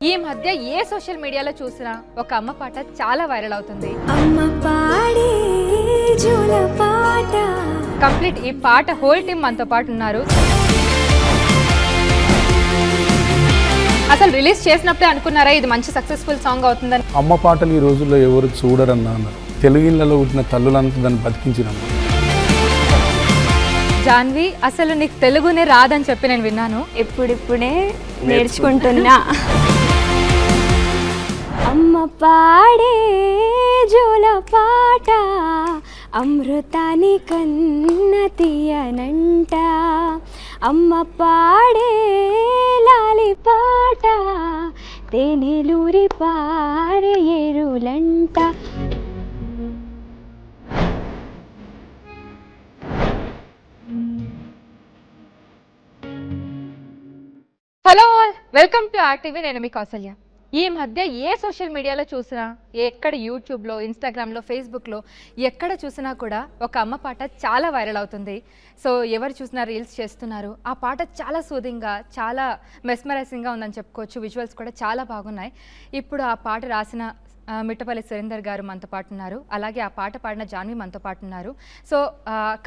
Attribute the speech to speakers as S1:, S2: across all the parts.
S1: ఈ మధ్య ఏ సోషల్ మీడియాలో చూసినా ఒక అమ్మ పాట చాలా వైరల్ అవుతుంది.
S2: అమ్మ పాడే జోల పాట.
S1: కంప్లీట్ ఈ పాట హోల్ టీమ్ మనతో పాటు ఉన్నారు. అసలు రిలీజ్ చేసినప్పుడే అనుకున్నారా ఇది మంచి సక్సెస్ఫుల్ సాంగ్ అవుతుందని?
S3: అమ్మ పాటలు ఈ రోజుల్లో ఎవరు చూడరన్నా అన్నారు. తెలుగు ఇళ్లలో పుట్టిన తల్లులంతా దాన్ని బతికించినమ్మ.
S1: జాన్వి, అసలు నీకు తెలుగునే రాదని చెప్పి నేను విన్నాను.
S2: ఇప్పుడిప్పుడే నేర్చుకుంటున్నా. అమ్మ పాడే జోల పాట, అమృతాని కన్న తీయనంట. అమ్మ పాడే లాలి పాట, తేనెలూరి పారే ఎరులంట.
S1: Hello, welcome to RTV. నేను మీ కౌసల్య. ఈ మధ్య ఏ సోషల్ మీడియాలో చూసినా, ఎక్కడ యూట్యూబ్లో, ఇన్స్టాగ్రామ్లో, ఫేస్బుక్లో ఎక్కడ చూసినా కూడా ఒక అమ్మ పాట చాలా వైరల్ అవుతుంది. సో ఎవరు చూసినా రీల్స్ చేస్తున్నారు. ఆ పాట చాలా సూదింగ్గా, చాలా మెస్మరైజింగ్గా ఉందని చెప్పుకోవచ్చు. విజువల్స్ కూడా చాలా బాగున్నాయి. ఇప్పుడు ఆ పాట రాసిన మిట్టపల్లి సురేందర్ గారు మనతో పాటు ఉన్నారు. అలాగే ఆ పాట పాడిన జాన్వి మనతో పాటు ఉన్నారు. సో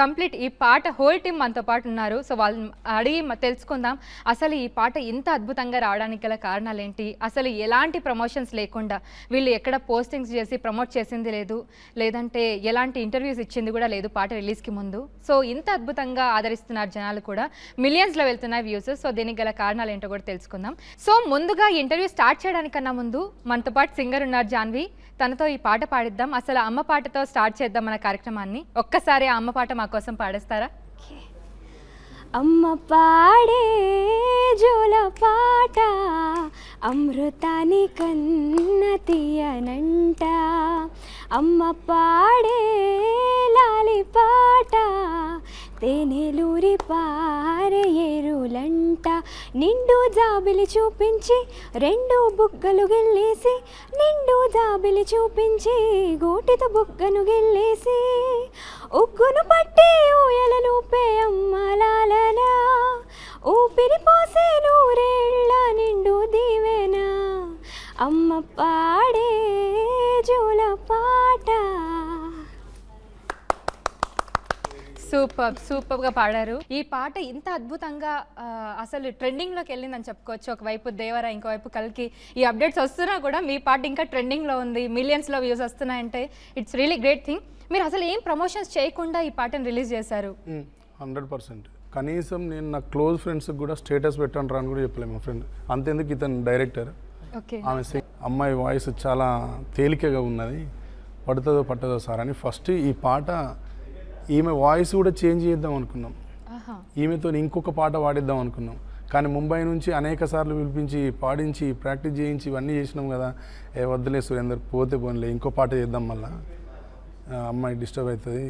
S1: కంప్లీట్ ఈ పాట హోల్ టీమ్ మనతో పాటు ఉన్నారు. సో వాళ్ళని అడిగి తెలుసుకుందాం, అసలు ఈ పాట ఇంత అద్భుతంగా రావడానికి గల కారణాలు ఏంటి, అసలు ఎలాంటి ప్రమోషన్స్ లేకుండా వీళ్ళు ఎక్కడ పోస్టింగ్స్ చేసి ప్రమోట్ చేసింది లేదు, లేదంటే ఎలాంటి ఇంటర్వ్యూస్ ఇచ్చింది కూడా లేదు పాట రిలీజ్కి ముందు. సో ఇంత అద్భుతంగా ఆదరిస్తున్నారు జనాలు కూడా, మిలియన్స్లో వెళ్తున్నాయి వ్యూస్. సో దీనికి గల కారణాలు ఏంటో కూడా తెలుసుకుందాం. సో ముందుగా ఇంటర్వ్యూ స్టార్ట్ చేయడానికన్నా ముందు మనతో పాటు సింగర్ ఉన్నారు జాన్వి. తనతో ఈ పాట పాడిద్దాం. అసలు అమ్మ పాటతో స్టార్ట్ చేద్దాం మన కార్యక్రమాన్ని. ఒక్కసారి ఆ అమ్మ పాట మా కోసం పాడేస్తారా?
S2: అమ్మ పాడే జోల పాట, అమృతాని కన్న తీయనంట. అమ్మ పాడే లాలి పాట, తేనెలూరి పారే ఎరులంట. నిండు జాబిలి చూపించి రెండు బుగ్గలు గిల్లేసి, నిండు జాబిలి చూపించి గోటితో బుగ్గను గిల్లేసి, ఉగ్గును పట్టి ఊయలలూపే అమ్మలాలనా, ఊపిరి పోసే నూరేళ్ళ నిండు దీవెనా. అమ్మ పాడే జోల పాట.
S1: సూపర్గా పాడారు. ఈ పాట ఇంత అద్భుతంగా అసలు ట్రెండింగ్లోకి వెళ్ళిందని చెప్పుకోవచ్చు. ఒకవైపు దేవరా, ఇంకోవైపు కల్కి. ఈ అప్డేట్స్ వస్తున్నా కూడా మీ పాట ఇంకా ట్రెండింగ్లో ఉంది, మిలియన్స్లో వ్యూస్ వస్తున్నాయంటే ఇట్స్ రియలీ గ్రేట్ థింగ్. మీరు అసలు ఏం ప్రమోషన్స్ చేయకుండా ఈ పాటను రిలీజ్ చేశారు?
S3: 100%. కనీసం నేను నా క్లోజ్ ఫ్రెండ్స్కి కూడా స్టేటస్ పెట్టండి రా అని కూడా చెప్పలేము. మా ఫ్రెండ్ అంతేందుకు ఇతను డైరెక్టర్.
S1: ఓకే.
S3: ఆమె అమ్మాయి వాయిస్ చాలా తేలికగా ఉన్నది, పడుతుందో పట్టదో సార్ అని ఫస్ట్ ఈ పాట ఈమె వాయిస్ కూడా చేంజ్ చేద్దాం అనుకున్నాం. ఈమెతో ఇంకొక పాట పాడిద్దాం అనుకున్నాం. కానీ ముంబై నుంచి అనేక సార్లు పిలిపించి పాడించి ప్రాక్టీస్ చేయించి ఇవన్నీ చేసినాం కదా. వద్దులే సురేందర్, పోతే పోన్లే, ఇంకో పాట చేద్దాం, మళ్ళీ అమ్మాయి డిస్టర్బ్ అవుతుంది,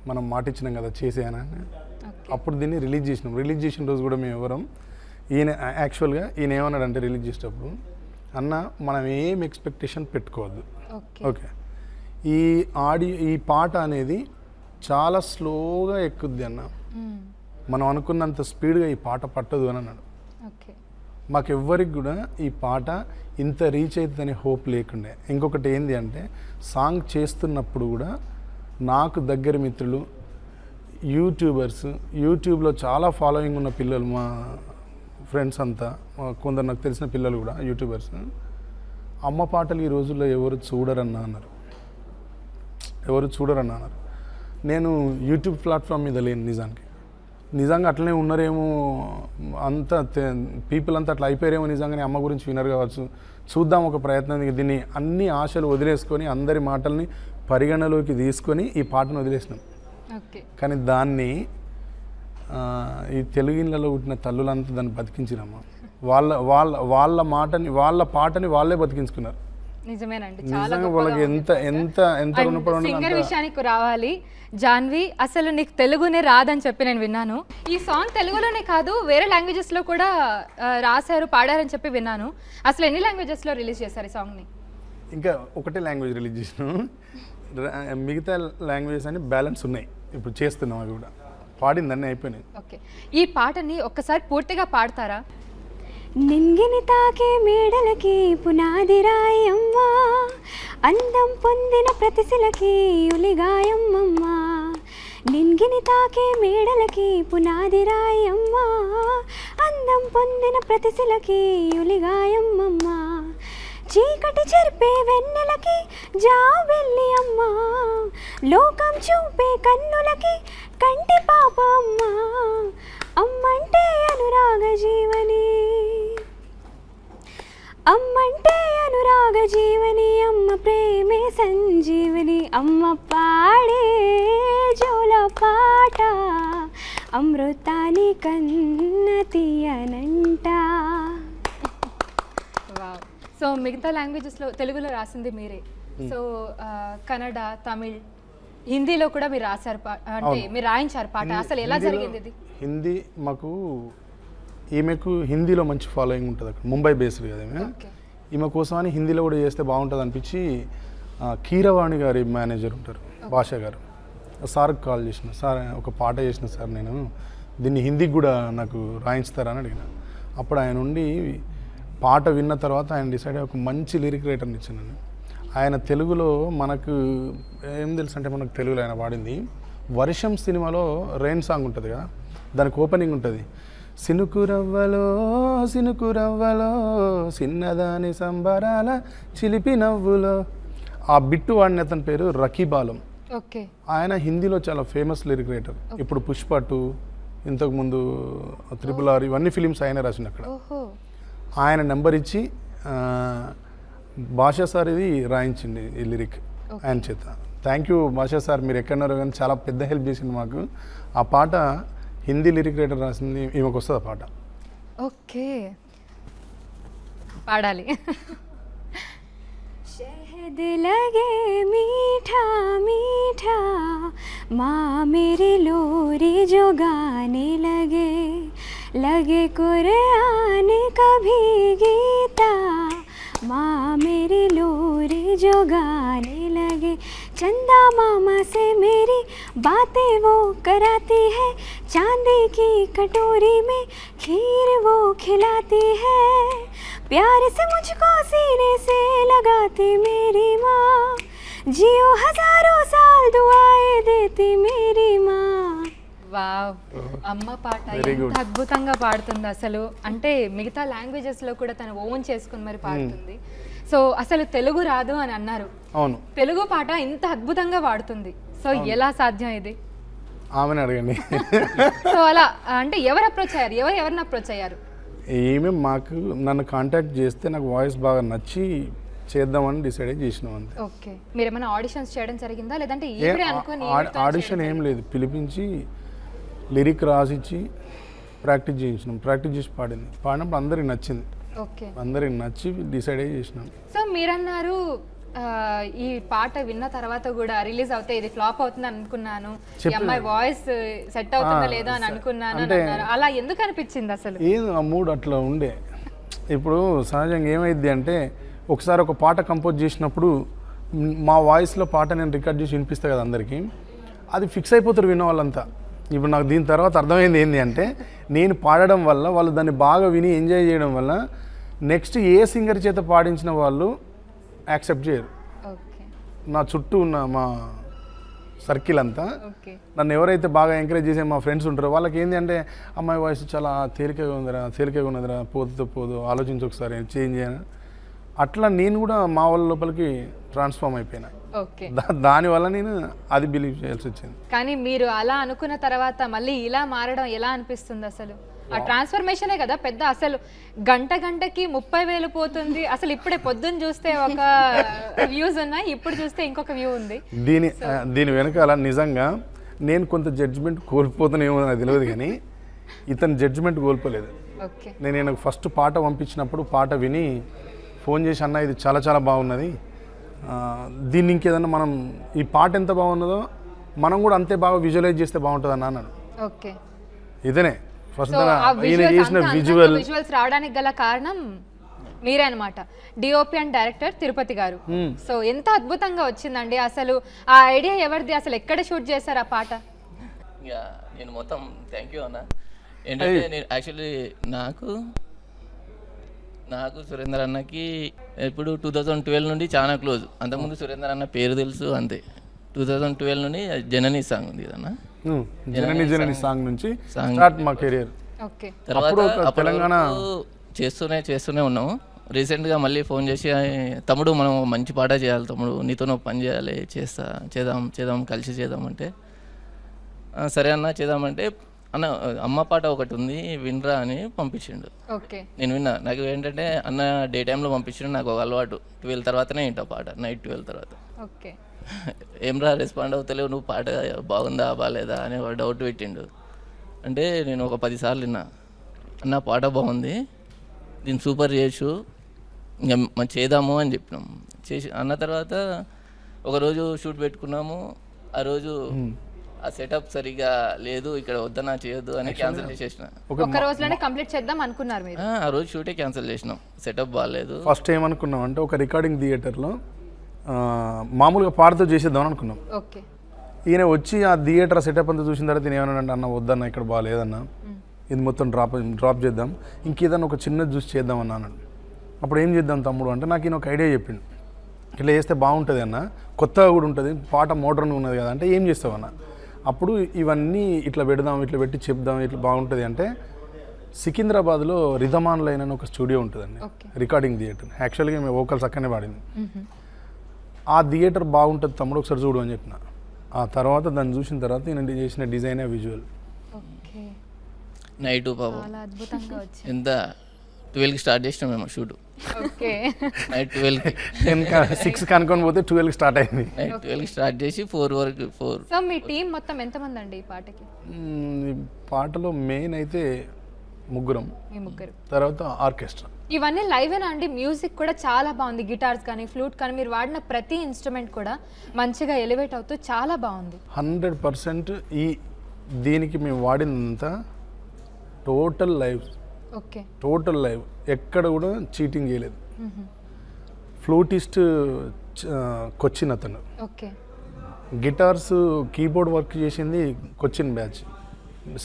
S3: మనం మాట ఇచ్చినాం కదా చేసేయనని అప్పుడు దీన్ని రిలీజ్ చేసినాం. రిలీజ్ చేసిన రోజు కూడా మేము ఎవరం, ఈయన యాక్చువల్గా ఈయన ఏమన్నాడంటే రిలీజ్ చేసేటప్పుడు, అన్న మనం ఏం ఎక్స్పెక్టేషన్ పెట్టుకోవద్దు, ఓకే, ఈ పాట అనేది చాలా స్లోగా ఎక్కుద్ది అన్న, మనం అనుకున్నంత స్పీడ్గా ఈ పాట పట్టదు అని అన్నాడు. మాకెవ్వరికి కూడా ఈ పాట ఇంత రీచ్ అవుతుందనే హోప్ లేకుండే. ఇంకొకటి ఏంది అంటే, సాంగ్ చేస్తున్నప్పుడు కూడా నాకు దగ్గర మిత్రులు, యూట్యూబర్స్, యూట్యూబ్లో చాలా ఫాలోయింగ్ ఉన్న పిల్లలు, మా ఫ్రెండ్స్ అంతా, కొందరు నాకు తెలిసిన పిల్లలు కూడా యూట్యూబర్స్, అమ్మ పాటలు ఈ రోజుల్లో ఎవరు చూడరన్నా అన్నారు. నేను యూట్యూబ్ ప్లాట్ఫామ్ మీద లేను నిజంగా అట్లనే ఉన్నారేమో, అంత పీపుల్ అంతా అట్లా అయిపోయారేమో, నిజంగానే అమ్మ గురించి వినరు కావచ్చు, చూద్దాం ఒక ప్రయత్నం. దీన్ని అన్ని ఆశలు వదిలేసుకొని అందరి మాటల్ని పరిగణలోకి తీసుకొని ఈ పాటను వదిలేసినాం. కానీ దాన్ని ఈ తెలుగు ఇళ్లలో పుట్టిన తల్లులంతా దాన్ని బతికించినమ్మ. వాళ్ళ పాటని వాళ్ళే బతికించుకున్నారు.
S1: నిజమేనండి.
S3: వాళ్ళకి ఎంత
S1: సింగర్ విషయానికి రావాలి. జాన్వి, అసలు నీకు తెలుగునే రాదని చెప్పి నేను విన్నాను. ఈ సాంగ్ తెలుగులోనే కాదు వేరే లాంగ్వేజెస్లో కూడా రాశారు, పాడారని చెప్పి విన్నాను. అసలు ఎన్ని లాంగ్వేజెస్లో రిలీజ్ చేశారు ఈ సాంగ్ని?
S3: ఇంకా ఒకటే లాంగ్వేజ్ రిలీజ్ చేసినాం, మిగతా లాంగ్వేజెస్ అని బ్యాలెన్స్ ఉన్నాయి, ఇప్పుడు చేస్తున్నాం. అవి కూడా పాడిందన్నీ అయిపోయినాయి.
S1: ఓకే, ఈ పాటని ఒక్కసారి పూర్తిగా పాడతారా?
S2: నింగిని తాకే మేడలకి పునాది రాయమ్మ, అందం పొందిన ప్రతిశిలకి ఉలిగాయమ్మమ్మ. నింగిని తాకే మేడలకి పునాది రాయమ్మ, అందం పొందిన ప్రతిశిలకి ఉలిగాయమ్మమ్మ. చీకటి చెరిపే వెన్నెలకి జావెల్లి అమ్మ, లోకం చూపే కన్నులకి కంటి పాప అమ్మ. అమ్మంటే అనురాగ జీవని, అమ్మంటే అనురాగ జీవని, అమ్మ ప్రేమే సంజీవని. అమ్మ పాడే జోల పాట అమృతాని కన్న తీయనంట.
S1: సో మిగతా లాంగ్వేజెస్లో తెలుగులో రాసింది మీరే. సో కన్నడ, తమిళ్, హిందీలో కూడా మీరు రాశారు, అంటే మీరు రాయించారు పాట. అసలు ఎలా జరిగింది ఇది?
S3: హిందీ మాకు ఈమెకు హిందీలో మంచి ఫాలోయింగ్ ఉంటుంది అక్కడ, ముంబై బేస్డ్ కదా ఈమె. ఈమె కోసమని హిందీలో కూడా చేస్తే బాగుంటుంది అనిపించి కీరవాణి గారి మేనేజర్ ఉంటారు భాష గారు, సార్కి కాల్ చేసిన, సార్ ఒక పాట చేసిన సార్ నేను దీన్ని హిందీకి కూడా నాకు రాయించుతారని అడిగిన. అప్పుడు ఆయన ఉండి పాట విన్న తర్వాత ఆయన డిసైడ్ అయ్యి ఒక మంచి లిరిక్ రైటర్ని ఇచ్చాను. ఆయన తెలుగులో మనకు ఏం తెలుసు అంటే, మనకు తెలుగులో ఆయన పాడింది వర్షం సినిమాలో రెయిన్ సాంగ్ ఉంటుంది కదా, దానికి ఓపెనింగ్ ఉంటుంది, సినుకురవ్వలో సినుకురవ్వలో చిన్నదాని సంబరాల చిలిపి నవ్వులో. ఆ బిట్టు వాడిన అతని పేరు రకీబాలం.
S1: ఓకే.
S3: ఆయన హిందీలో చాలా ఫేమస్ లిరిక్ రైటర్. ఇప్పుడు పుష్ప 2, ఇంతకుముందు 666 ఇవన్నీ ఫిలిమ్స్ ఆయన రాసిన అక్కడ. ఆయన నెంబర్ ఇచ్చి భాషా సార్ ఇది రాయించింది ఈ లిరిక్ ఆయన చేత. థ్యాంక్ యూ భాషా సార్, మీరు ఎక్కడున్నారో కానీ చాలా పెద్ద హెల్ప్ చేసింది మాకు. ఆ పాట హిందీ లిరిక్ రైటర్ రాసింది, ఈమెకు వస్తుంది ఆ పాట.
S1: ఓకే, పాడాలి.
S2: शहद लगे मीठा मीठा, माँ मेरी लोरी जो गाने लगे, लगे कुरान कभी गीता, माँ मेरी लोरी जो गाने लगे. चंदा मामा से मेरी बातें वो कराती है, चांदी की कटोरी में खीर वो खिलाती है, प्यार से मुझको सीने से लगाती मेरी माँ, जियो हजारों साल दुआएं देती मेरी माँ.
S1: వావ్, అమ్మ పాట ఎంత అద్భుతంగా పాడుతుంది అసలు. అంటే మిగతా లాంగ్వేజెస్లో కూడా తను ఓన్ చేసుకుని మరి పాడుతుంది. సో అసలు తెలుగు రాదు అని అన్నారు,
S3: అవును, తెలుగు
S1: పాట ఇంత అద్భుతంగా పాడుతుంది. సో ఎలా సాధ్యం ఇది?
S3: ఆమెను అడగండి.
S1: సో అలా అంటే ఎవరు అప్రోచ్ అయ్యారు, ఎవరిని అప్రోచ్ అయ్యారు?
S3: ఏమేం మాకు నన్ను కాంటాక్ట్ చేస్తే నాకు వాయిస్ బాగా నచ్చి చేద్దామని డిసైడ్ చేసినాం అంతే.
S1: ఓకే. మీరు ఏమైనా ఆడిషన్స్ చేయడం జరిగిందా, లేదంటే
S3: ఆడిషన్ ఏం లేదు, పిలిపించి లిరిక్ రాసిచ్చి ప్రాక్టీస్ చేయించినాం. ప్రాక్టీస్ చేసి పాడినప్పుడు అందరికి నచ్చింది.
S1: ఓకే,
S3: అందరికి నచ్చి డిసైడ్ అయ్యి చేసినాం.
S1: సో మీరన్నారు ఈ పాట విన్న తర్వాత కూడా రిలీజ్ అవుతే ఇది ఫ్లాప్ అవుతుంది అనుకున్నాను, ఈ అమ్మాయి వాయిస్ సెట్ అవుతుందా లేదా అని అనుకున్నాను అని అన్నారు. అలా ఎందుకు అనిపించింది అసలు?
S3: ఏదో ఆ మూడ్ అట్లా ఉండే. ఇప్పుడు సహజంగా ఏమైంది అంటే, ఒకసారి ఒక పాట కంపోజ్ చేసినప్పుడు మా వాయిస్లో పాట నేను రికార్డ్ చేసి వినిపిస్తాను కదా అందరికీ, అది ఫిక్స్ అయిపోతారు విన్న వాళ్ళంతా. ఇప్పుడు నాకు దీని తర్వాత అర్థమైంది ఏంటి అంటే, నేను పాడడం వల్ల వాళ్ళు దాన్ని బాగా విని ఎంజాయ్ చేయడం వల్ల నెక్స్ట్ ఏ సింగర్ చేత పాడించిన వాళ్ళు యాక్సెప్ట్ చేయరు. నా చుట్టూ ఉన్న మా సర్కిల్ అంతా నన్ను ఎవరైతే బాగా ఎంకరేజ్ చేసే మా ఫ్రెండ్స్ ఉంటారో వాళ్ళకి ఏంటి అంటే, అమ్మాయి వాయిస్ చాలా తేలికగా ఉన్నదిరా, పోదు ఆలోచించి ఒకసారి చేంజ్ చేయను. అట్లా నేను కూడా మా వాళ్ళ లోపలికి ట్రాన్స్ఫార్మ్ అయిపోయినా. దానివల్ల నేను అది బిలీవ్ చేయాల్సి వచ్చింది.
S1: కానీ మీరు అలా అనుకున్న తర్వాత మళ్ళీ ఇలా మారడం ఎలా అనిపిస్తుంది అసలు? ఆ ట్రాన్స్ఫర్మేషనే కదా పెద్ద. అసలు గంటకి 30,000 పోతుంది. అసలు ఇప్పుడే పొద్దున్న చూస్తే ఒక వ్యూస్ ఉన్నాయి, ఇప్పుడు చూస్తే ఇంకొక వ్యూ ఉంది.
S3: దీని వెనకాల నిజంగా నేను కొంత జడ్జిమెంట్ కోల్పోతానేమో నాకు తెలియదు, కానీ ఇతను జడ్జిమెంట్ కోల్పోలేదు. నేను ఫస్ట్ పాట పంపించినప్పుడు పాట విని ఫోన్ చేసి, అన్న ఇది చాలా చాలా బాగున్నది, దీన్ని ఇంకేదన్నా మనం ఈ పాట ఎంత బాగున్నదో మనం కూడా అంతే బాగా విజువలైజ్ చేస్తే బాగుంటుంది అన్న అన్నాడు. ఇదనే ఫస్ట్ చేసిన
S1: విజువల్స్ రావడానికి గల కారణం మీరే అనమాట, డిఓపి అండ్ డైరెక్టర్ తిరుపతి గారు. సో ఎంత అద్భుతంగా వచ్చిందండి అసలు. ఆ ఐడియా ఎవరిది, అసలు ఎక్కడ షూట్ చేశారు ఆ పాట?
S4: నేను మొత్తం థ్యాంక్ యూ అన్న. ఏంటంటే నేను యాక్చువల్లీ నాకు నాకు సురేందర్ అన్నకి ఇప్పుడు 2012 నుండి చాలా క్లోజ్. అంతకుముందు సురేందర్ అన్న పేరు తెలుసు అంతే. 2012 నుండి జనని సాంగ్ ఉంది కదన్నా,
S3: జనని జనని సాంగ్ నుంచి స్టార్ట్ మా కెరియర్.
S1: ఓకే.
S4: తర్వాత తెలంగాణ చేస్తూనే ఉన్నాము. రీసెంట్గా మళ్ళీ ఫోన్ చేసి తమ్ముడు మనం మంచి పాట చేయాలి తమ్ముడు, నీతో నువ్వు పని చేయాలి, చేద్దాం కలిసి చేద్దాం అంటే సరే అన్న చేద్దామంటే అన్న అమ్మ పాట ఒకటి ఉంది వినరా అని పంపించిండు.
S1: ఓకే.
S4: నేను విన్నా. నాకు ఏంటంటే అన్న డే టైంలో పంపించిండు. నాకు ఒక అలవాటు 12 తర్వాతనే వింటా పాట, నైట్ 12 తర్వాత.
S1: ఓకే.
S4: ఏమ్రా రెస్పాండ్ అవుతలేవు, నువ్వు పాట బాగుందా బాగాలేదా అని ఒక డౌట్ పెట్టిండు. అంటే నేను ఒక 10 సార్లు విన్నా. అన్న పాట బాగుంది, దీన్ని సూపర్ చేయొచ్చు, ఇంకా మనం చేద్దాము అని చెప్పినాం. అన్న తర్వాత ఒకరోజు షూట్ పెట్టుకున్నాము. ఆ రోజు ఆ సెటప్ సరిగా లేదు, ఇక్కడ వద్దన్నా చేయొద్దు అని క్యాన్సిల్ చేసేసిన.
S1: ఒక రోజులోనే కంప్లీట్ చేద్దాం అనుకున్నారు మీరు?
S4: ఆ రోజు షూటే క్యాన్సిల్ చేసినాం, సెటప్ బాగాలేదు.
S3: ఫస్ట్ ఏమనుకున్నాం అంటే ఒక రికార్డింగ్ థియేటర్లో మామూలుగా పాటతో చేసేద్దాం అనుకున్నాం.
S1: ఓకే.
S3: ఈయన వచ్చి ఆ థియేటర్ సెటప్ అంతా చూసిన తర్వాత ఏమన్నా అన్న వద్దన్న ఇక్కడ బాగాలేదన్నా, ఇది మొత్తం డ్రాప్ చేద్దాం, ఇంకేదన్నా ఒక చిన్నది చూసి చేద్దాం అన్నాను. అప్పుడు ఏం చేద్దాం తమ్ముడు అంటే నాకు ఈయన ఒక ఐడియా చెప్పిండు, ఇట్లా చేస్తే బాగుంటుంది అన్న, కొత్తగా కూడా ఉంటుంది, పాట మోడర్న్గా ఉన్నది కదా అంటే ఏం చేస్తావు అన్న. అప్పుడు ఇవన్నీ ఇట్లా పెడదాం, ఇట్లా పెట్టి చెప్దాం, ఇట్లా బాగుంటుంది అంటే సికింద్రాబాద్లో రిథమ్ ఆన్లైన్ అని ఒక స్టూడియో ఉంటుందండి, రికార్డింగ్ థియేటర్. యాక్చువల్గా మేము వోకల్స్ అక్కడనే పాడింది. ఆ థియేటర్ బాగుంటుంది తమ్ముడు ఒకసారి చూడు అని చెప్పిన. ఆ తర్వాత దాన్ని చూసిన తర్వాత నేను చేసిన డిజైన్ విజువల్
S4: నైట్ పాపం ఎంత 12కి స్టార్ట్ చేసినాం మేము షూట్.
S1: ఓకే.
S4: నైట్ 12కి
S3: 6కి అనుకొని పోతే 12కి స్టార్ట్ అయింది.
S4: నైట్ 12కి స్టార్ట్ చేసి 4 వరకు 4.
S1: సో మీ టీం మొత్తం ఎంతమంది అండి ఈ పాటకి?
S3: ఈ పాటలో మెయిన్ అయితే ముగ్గురం,
S1: మీ ముగ్గురు,
S3: తర్వాత ఆర్కెస్ట్రా.
S1: ఇవన్నీ లైవేనా అండి? మ్యూజిక్ కూడా చాలా బాగుంది, గిటార్స్ కానీ ఫ్లూట్ కానీ మీరు వాడిన ప్రతి ఇన్స్ట్రుమెంట్ కూడా మంచిగా ఎలివేట్ అవుతూ చాలా బాగుంది.
S3: 100% ఈ దీనికి మేము వాడినంతా total live.
S1: Okay.
S3: Total live, ఎక్కడ కూడా చీటింగ్ చేయలేదు. ఫ్లూటిస్ట్ కొచ్చిన్ అతను,
S1: ఓకే.
S3: గిటార్స్ కీబోర్డ్ వర్క్ చేసింది కొచ్చిన్ బ్యాచ్,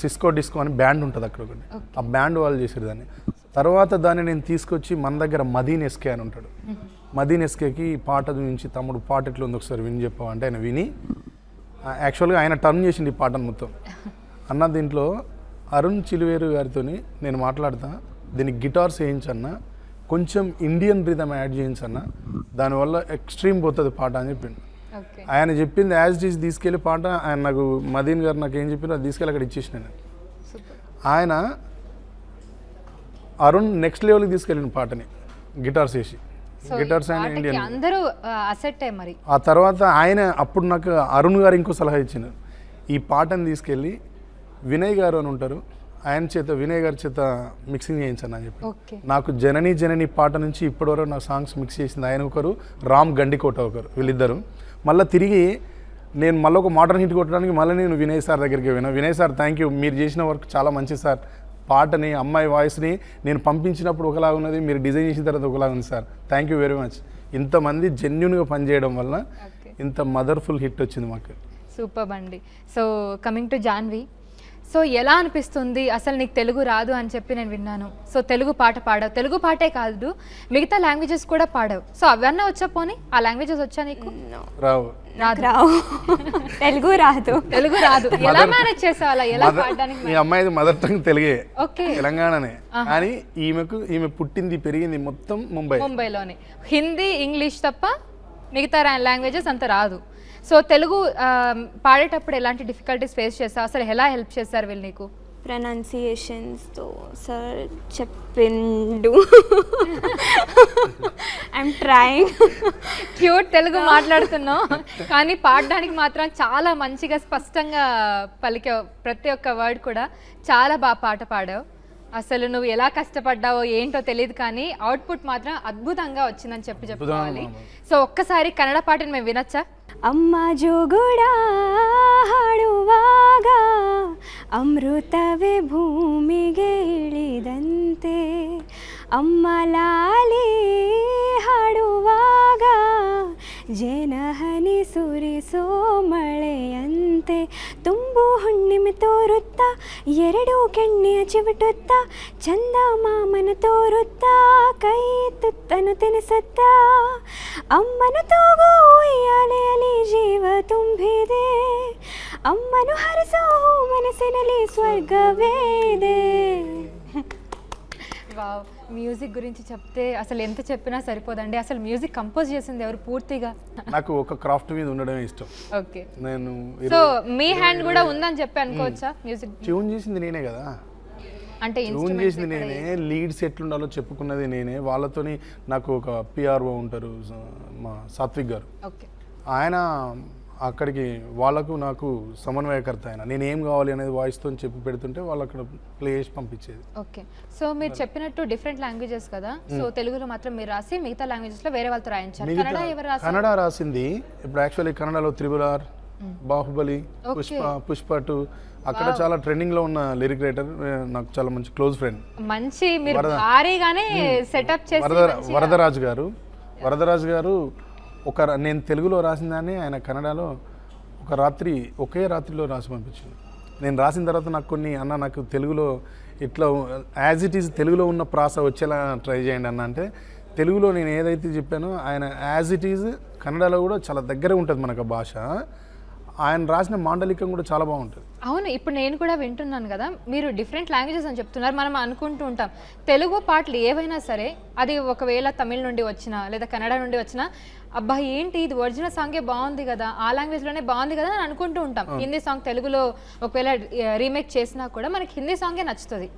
S3: సిస్కో డిస్కో అని బ్యాండ్ ఉంటుంది అక్కడ ఒకటి, ఆ బ్యాండ్ వాళ్ళు చేసారు దాన్ని. తర్వాత దాన్ని నేను తీసుకొచ్చి మన దగ్గర మదీన్ ఎస్కే అని ఉంటాడు, మదీన్ ఎస్కేకి పాట చూపించి తమ్ముడు పాట ఎట్లా ఉంది ఒకసారి విని చెప్పావు అంటే ఆయన విని యాక్చువల్గా ఆయన టర్న్ చేసింది ఈ పాటను మొత్తం. అన్న దీంట్లో అరుణ్ చిలువేరు గారితో నేను మాట్లాడతా, దీనికి గిటార్స్ వేయించన్నా, కొంచెం ఇండియన్ రిథమ్ యాడ్ చేయించన్నా, దానివల్ల ఎక్స్ట్రీమ్ పోతుంది పాట అని చెప్పిండు. ఆయన చెప్పింది యాజ్ ఇట్ ఈస్ తీసుకెళ్ళి పాట ఆయన నాకు మదీన్ గారు నాకు ఏం చెప్పారో అది తీసుకెళ్ళి అక్కడ ఇచ్చేసిన నేను. ఆయన అరుణ్ నెక్స్ట్ లెవెల్కి తీసుకెళ్ళిన పాటని గిటార్స్ వేసి, గిటార్స్ ఆయన ఇండియన్
S1: అందరూ అసెట్టే మరి.
S3: ఆ తర్వాత ఆయన అప్పుడు నాకు అరుణ్ గారు ఇంకో సలహా ఇచ్చిన, ఈ పాటని తీసుకెళ్ళి వినయ్ గారు అని ఉంటారు ఆయన చేత, వినయ్ గారి చేత మిక్సింగ్ చేయించాను అని చెప్పి. నాకు జనని జనని పాట నుంచి ఇప్పటివరకు నా సాంగ్స్ మిక్స్ చేసింది ఆయన ఒకరు, రామ్ గండికోట ఒకరు, వీళ్ళిద్దరు. మళ్ళీ తిరిగి నేను మళ్ళీ ఒక మోడర్న్ హిట్ కొట్టడానికి మళ్ళీ నేను వినయ్ సార్ దగ్గరికి పోయినా. వినయ్ సార్ థ్యాంక్ యూ, మీరు చేసిన వర్క్ చాలా మంచిది సార్, పాటని అమ్మాయి వాయిస్ని నేను పంపించినప్పుడు ఒకలాగా ఉన్నది, మీరు డిజైన్ చేసిన తర్వాత ఒకలాగా ఉంది sir, thank you very much. ఇంతమంది జెన్యున్గా పనిచేయడం వల్ల ఇంత మదర్ఫుల్ హిట్ వచ్చింది మాకు.
S1: సూపర్ అండి. So coming to Janvi, so ఎలా అనిపిస్తుంది? అసలు నీకు తెలుగు రాదు అని చెప్పి నేను విన్నాను. సో తెలుగు పాట పాడావు, తెలుగు పాటే కాదు మిగతా లాంగ్వేజెస్ కూడా పాడావు. సో అవన్నీ వచ్చా? పోనీ ఆ లాంగ్వేజెస్ వచ్చా నీకు?
S3: రావు.
S2: తెలుగు రాదు.
S1: తెలుగు రాదు. ఎలా మేనేజ్ చేసావు అలా? ఎలా పాడడానికి?
S3: మీ అమ్మాయిది మదర్ టంగ్ తెలుగే,
S1: ఓకే,
S3: తెలంగాణనే, కానీ ఈమె పుట్టింది పెరిగింది మొత్తం
S1: ముంబైలోనే. హిందీ ఇంగ్లీష్ తప్ప మిగతా లాంగ్వేజెస్ అంత రాదు. సో తెలుగు పాడేటప్పుడు ఎలాంటి డిఫికల్టీస్ ఫేస్ చేస్తావు? అసలు ఎలా హెల్ప్ చేస్తారు వీళ్ళు నీకు?
S2: ప్రొనౌన్సియేషన్స్తో సార్ చెప్పిండు. I'm trying.
S1: క్యూట్ తెలుగు మాట్లాడుతున్నావు కానీ పాడడానికి మాత్రం చాలా మంచిగా స్పష్టంగా పలికావు. ప్రతి ఒక్క వర్డ్ కూడా చాలా బాగా పాట పాడావు. అసలు నువ్వు ఎలా కష్టపడ్డావో ఏంటో తెలియదు కానీ అవుట్పుట్ మాత్రం అద్భుతంగా వచ్చిందని చెప్పుకోవాలి. సో ఒక్కసారి కన్నడ పాటని మేము వినొచ్చా?
S2: ಅಮ್ಮ ಜೋಗುಡ ಹಾಡುವಾಗ ಅಮೃತವೇ ಭೂಮಿಗೆ ಇಳಿದಂತೆ, ಅಮ್ಮ ಲಾಲಿ ಹಾಡುವಾಗ ಜನಹನಿ ಸುರಿಸೋ ಮಳೆಯಂತೆ, ತುಂಬು ಹುಣ್ಣಿಮೆ ಹುಣ್ಣಿಮೆ ತೋರುತ್ತಾ ಎರಡು ಕೆಣ್ಣೆಯ ಚಿವುಟುತ್ತಾ ಚಂದ ಮಾಮನ ತೋರುತ್ತಾ ಕೈ ತುತ್ತನು ತಿನಿಸುತ್ತಾ ಅಮ್ಮನ ತೂಗು ಉಯ್ಯಾಲೆಯಲ್ಲಿ ಜೀವ ತುಂಬಿದೆ ಅಮ್ಮನು ಹರಿಸೋ ಮನಸ್ಸಿನಲ್ಲಿ ಸ್ವರ್ಗವೇದೆ.
S1: వావ్, మ్యూజిక్ గురించి చెప్తే అసలు ఎంత చెప్పినా సరిపోదండి. అసలు మ్యూజిక్ కంపోజ్ చేసింది ఎవరు పూర్తిగా?
S3: నాకు ఒక క్రాఫ్ట్ మీద ఉండడమే ఇష్టం.
S1: ఓకే,
S3: నేను
S1: సో మీ హ్యాండ్ కూడా ఉందని చెప్పి అనుకోవచ్చా? మ్యూజిక్
S3: ట్యూన్ చేసింది నేనే కదా,
S1: అంటే
S3: ట్యూన్ చేసింది నేనే, లీడ్స్ ఎట్లుండాలో చెప్పుకున్నది నేనే. వాళ్ళతోని నాకు ఒక పిఆర్ఓ ఉంటారు మా సాత్విక్ గారు,
S1: ఓకే,
S3: ఆయన అక్కడికి వాళ్ళకు నాకు సమన్వయకర్త. ఆయన నేను ఏం కావాలి అనేది వాయిస్తో చెప్పి పెడుతుంటే వాళ్ళు అక్కడ ప్లే చేసి పంపించేది.
S1: ఓకే, సో మీరు చెప్పినట్టు డిఫరెంట్ లాంగ్వేజెస్ కదా, సో తెలుగులో మాత్రం మీరు రాసి మిగతా లాంగ్వేజెస్ లో వేరే వాళ్ళతో రాయించారు. కన్నడ ఎవరు రాశారు?
S3: కన్నడ రాసింది ఇప్పుడు యాక్చువల్లీ కన్నడలో త్రిబుల్ బాహుబలి, పుష్ప 2 అక్కడ చాలా ట్రెండింగ్ లో ఉన్న లిరిక్ రైటర్, నాకు చాలా మంచి క్లోజ్ ఫ్రెండ్.
S1: మంచి మీరు భారీగానే సెటప్ చేసి
S3: వరదరాజు గారు నేను తెలుగులో రాసిన దాన్ని ఆయన కన్నడలో ఒకే రాత్రిలో రాసి పంపించింది. నేను రాసిన తర్వాత నాకు కొన్ని నాకు తెలుగులో ఇట్లా యాజ్ ఇట్ ఈజ్ తెలుగులో ఉన్న ప్రాస వచ్చేలా ట్రై చేయండి అంటే తెలుగులో నేను ఏదైతే చెప్పానో ఆయన యాజ్ ఇట్ ఈజ్ కన్నడలో కూడా చాలా దగ్గర ఉంటుంది మనకు భాష. ఆయన రాసిన మాండలికం కూడా చాలా బాగుంటుంది.
S1: అవును, ఇప్పుడు నేను కూడా వింటున్నాను కదా, మీరు డిఫరెంట్ లాంగ్వేజెస్ అని చెప్తున్నారు. మనం అనుకుంటూ ఉంటాం తెలుగు పాటలు ఏవైనా సరే, అది ఒకవేళ తమిళ నుండి వచ్చినా లేదా కన్నడ నుండి వచ్చినా, అబ్బా ఏంటి ఇది ఒరిజినల్ సాంగే బాగుంది కదా, ఆ లాంగ్వేజ్లోనే బాగుంది కదా అని అనుకుంటూ ఉంటాం. హిందీ సాంగ్ తెలుగులో ఒకవేళ రీమేక్ చేసినా కూడా మనకి హిందీ సాంగే నచ్చుతుంది,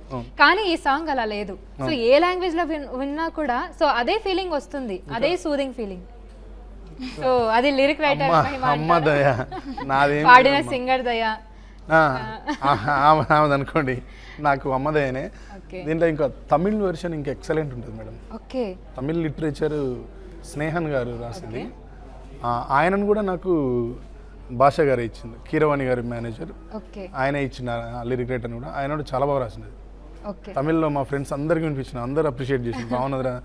S1: కానీ ఈ సాంగ్ అలా లేదు. సో ఏ లాంగ్వేజ్లో విన్నా కూడా సో అదే ఫీలింగ్ వస్తుంది, అదే సూదింగ్ ఫీలింగ్. సో అది లిరిక్ రైటర్ పాడిన సింగర్ దయా
S3: అనుకోండి, నాకు అమ్మదయనే. దీంట్లో ఇంకా తమిళ్ వెర్షన్ ఇంకా ఎక్సలెంట్ ఉంటుంది madam.
S1: Okay,
S3: Tamil literature Snehan గారు రాసింది. ఆయనను కూడా నాకు భాష గారు ఇచ్చింది, కీరవాణి గారి మేనేజర్, ఆయన ఇచ్చిన లిరిక్ రైటర్ కూడా. ఆయన కూడా చాలా బాగా రాసింది. తమిళ్లో మా ఫ్రెండ్స్ అందరికీ వినిపించిన, అందరూ అప్రిషియేట్ చేసింది, బాగున్నదిరా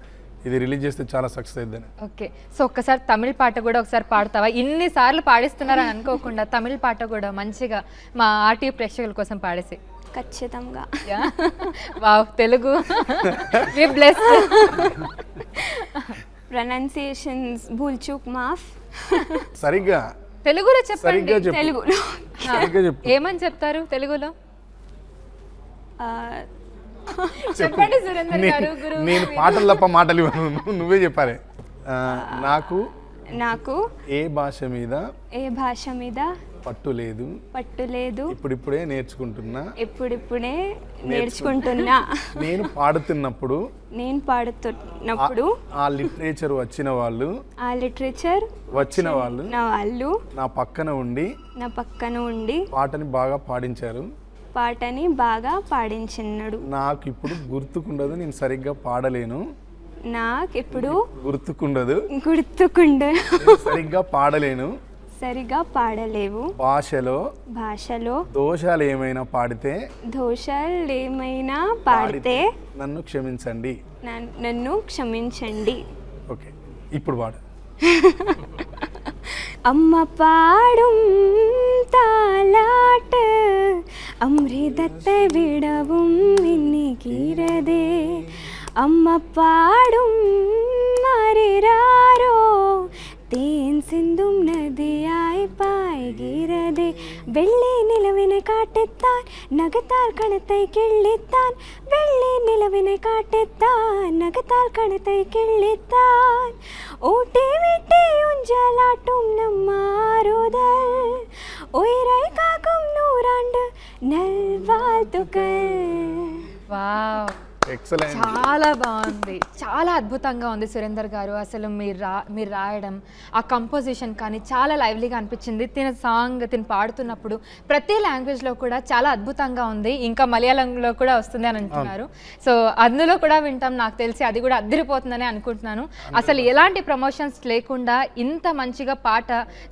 S3: ఇది రిలీజ్ చేస్తే చాలా సక్సెస్ అయిద్దని.
S1: ఓకే, సో ఒక్కసారి తమిళ పాట కూడా ఒకసారి పాడతావా? ఇన్ని సార్లు పాడిస్తున్నారని అనుకోకుండా తమిళ పాట కూడా మంచిగా మా ఆర్టీ ప్రేక్షకుల కోసం పాడేసి.
S2: ఖచ్చితంగా.
S1: Wow, Telugu we bless.
S2: Pronunciations భూల్చూక్ మాఫ్.
S3: సరిగ్గా
S1: తెలుగులో చెప్పండి.
S2: తెలుగులో
S1: ఏమని చెప్తారు తెలుగులో?
S2: చెప్పండి సురేందర్ గారు.
S3: నేను పాటలు తప్ప మాటలు ఇవ్వను, నువ్వే చెప్పాలి. నాకు ఏ భాష మీద పట్టు లేదు ఇప్పుడిప్పుడే నేర్చుకుంటున్నా. నేను పాడుతున్నప్పుడు ఆ లిటరేచర్ వచ్చిన వాళ్ళు నా పక్కన ఉండి పాటని బాగా పాడించినాడు. నాకు ఇప్పుడు గుర్తుకుండదు, నేను సరిగ్గా పాడలేను. గుర్తుకుండదు సరిగ్గా పాడలేవు. భాషలో దోషాలు ఏమైనా పాడితే నన్ను క్షమించండి. ఓకే, ఇప్పుడు పాడు.
S2: అమ్మ పాడుం தாலாட்டு அமிர்தத்தை விடவும் இன்னிக்கிறதே. அம்மா பாடும் மாறிறாரோ தேன் சிந்தும் நதியாய் பாய்கிறதே. வெள்ளி நிலவினை காட்டுத்தான் நகத்தால் கணத்தை கிள்ளித்தான். வெள்ளி நிலவினை காட்டுத்தான் நகத்தால் கணத்தை கிள்ளித்தான். ஊட்டி விட்டி உஞ்சலாட்டும் நம்மாறுதல் உயிரை காக்கும் நூறாண்டு நல்வாழ்த்துக்கள்.
S1: వావ్, చాలా బాగుంది, చాలా అద్భుతంగా ఉంది సురేందర్ గారు. అసలు మీరు రాయడం, ఆ కంపోజిషన్ కానీ చాలా లైవ్లీగా అనిపించింది. తిను పాడుతున్నప్పుడు ప్రతి లాంగ్వేజ్లో కూడా చాలా అద్భుతంగా ఉంది. ఇంకా మలయాళంలో కూడా వస్తుంది అని అంటున్నారు. సో అందులో కూడా వింటాం, నాకు తెలిసి అది కూడా అద్దరిపోతుందని అనుకుంటున్నాను. అసలు ఎలాంటి ప్రమోషన్స్ లేకుండా ఇంత మంచిగా పాట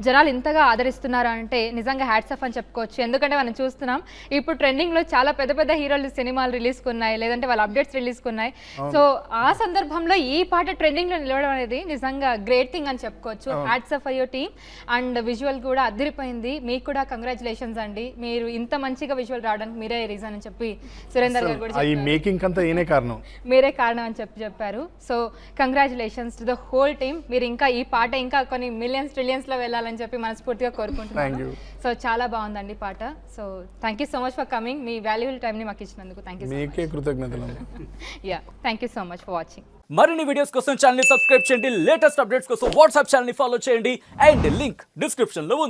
S1: జనాలు ఇంతగా ఆదరిస్తున్నారు అంటే నిజంగా హ్యాట్స్ ఆఫ్ అని చెప్పుకోవచ్చు. ఎందుకంటే మనం చూస్తున్నాం ఇప్పుడు ట్రెండింగ్లో చాలా పెద్ద పెద్ద హీరోలు సినిమాలు రిలీజ్కి ఉన్నాయి, లేదంటే వాళ్ళ అప్డేట్స్ రిలీజ్ కున్నాయి. సో ఆ సందర్భంలో ఈ పాట ట్రెండింగ్ లో నిలవడం అనేది నిజంగా గ్రేట్ థింగ్ అని చెప్పుకోవచ్చు. Hats off for your team and visual కూడా అదిరిపోయింది. మీకు కూడా కంగ్రాచులేషన్స్ అండి. మీరు ఇంత మంచిగా విజువల్ రావడానికి మీరే రీజన్ అని చెప్పి సురేందర్ గారు కూడా
S3: ఈ మేకింగ్ అంతా ఈయనే కారణం,
S1: మీరే కారణం అని చెప్పారు. So congratulations to the whole team. మీరు ఇంకా ఈ పాట ఇంకా కొన్ని మిలియన్స్ ట్రిలియన్స్ లో వెళ్ళాలని చెప్పి మనస్ఫూర్తిగా కోరుకుంటున్నాను. సో చాలా బాగుందండి పాట. So thank you so much for coming. Me valuable టైంని మాకు ఇచ్చినందుకు థ్యాంక్ యూ.
S3: మీకే కృతజ్ఞతలు.
S1: Yeah thank you so much for watching.
S5: మరిన్ని వీడియోస్ కోసం ఛానల్ ని సబ్స్క్రైబ్ చేయండి, లేటెస్ట్ అప్డేట్స్ కోసం వాట్సాప్ ఛానల్ ని ఫాలో చేయండి అండ్ లింక్ డిస్క్రిప్షన్ లో ఉంది.